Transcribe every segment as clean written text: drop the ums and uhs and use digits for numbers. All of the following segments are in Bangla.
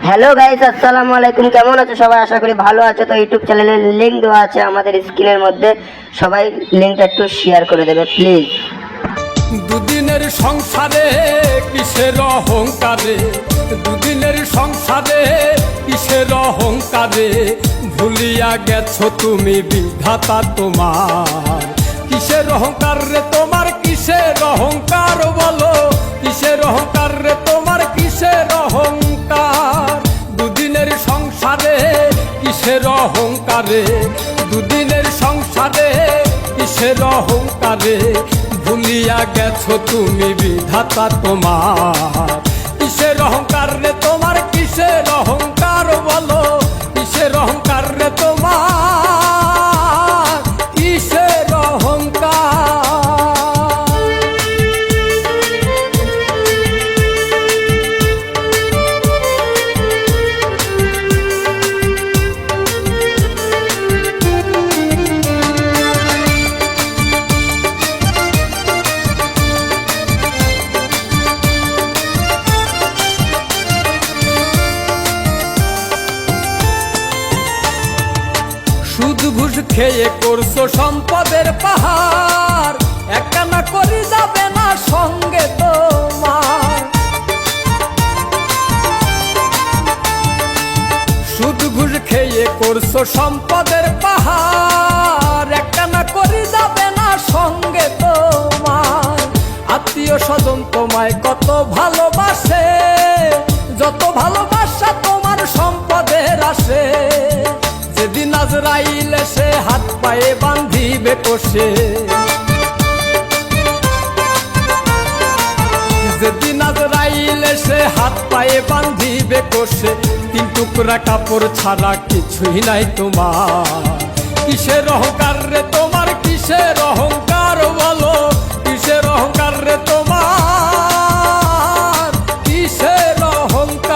হ্যালো গাইস, আসসালামু আলাইকুম। কেমন আছো সবাই? আশা করি ভালো আছো। তো ইউটিউব চ্যানেলের লিংক দেওয়া আছে আমাদের স্ক্রিনের মধ্যে, সবাই লিংকটা একটু শেয়ার করে দেবে প্লিজ। দুদিনের সংসারে কিসের অহংকারে, দুদিনের সংসারে কিসের অহংকারে, ভুলিয়া গেছো তুমি বিধাতা তোমার। কিসের অহংকার রে তোমার, কিসের অহংকার বলো, কিসের অহংকার রে তোমার, কিসের অহংকার। দুদিনের সংসারে কিসের অহংকারে, দুদিনের সংসারে কিসের অহংকারে, ভুলিয়া গেছো তুমি বিধাতা তোমার। কিসের অহংকার রে তোমার, কিসের অহংকার বলো, কিসের অহংকার রে তোমার, কিসের অহংকার। সুদ ঘুষ খেয়ে করছো সম্পদের পাহাড়, একখানা করি যাবে না সঙ্গে তোমার। সুদ ঘুষ খেয়ে করছো সম্পদের পাহাড়, একখানা করি যাবে না সঙ্গে তোমার। আত্মীয় স্বজন তোমায় কত ভালোবাসে, যত ভালোবাসা তোমার সম্পদের আসে। যেদিন আজরাইল এসে হাত পায়ে বান্ধিবে কষে, যেদিন আজরাইল এসে হাত পায়ে বান্ধিবে কষে, তিন টুকরা কাপড় ছাড়া কিছুই নাই তোমার। কিসের অহংকার রে তোমার, কিসের অহংকার বলো, কিসের অহংকার রে তোমার, কিসের অহংকার।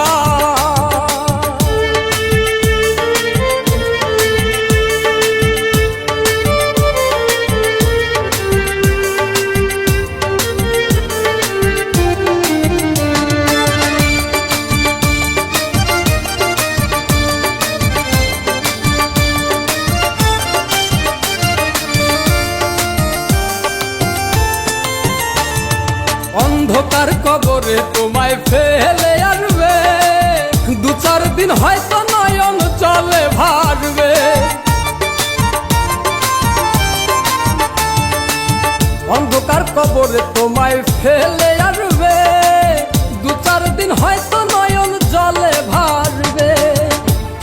অন্ধকার কবরে তোমায় ফেলে আসবে, দু চার দিন হয়তো নয়ন চলে ভাসবে। অন্ধকার কবরে তোমায় ফেলে আসবে, দু চার দিন হয়তো নয়ন জলে ভাসবে।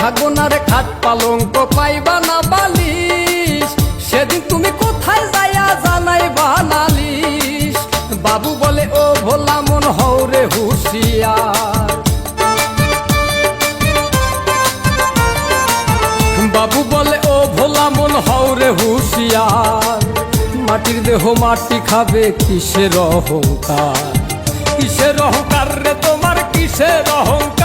থাকবো না রে খাট পালঙ্ক, পাইবা না বালিশ, সেদিন তুমি কোথায় যাইয়া জানাইবা নালিশ। বাবু বলে ও ভোলা মন হও রে হুঁশিয়ার, বাবু বলে ও ভোলা মন হও রে হুঁশিয়ার। মাটির দেহ মাটি খাবে, কিসের অহংকার, কিসের অহংকার রে তোমার, কিসের অহংকার।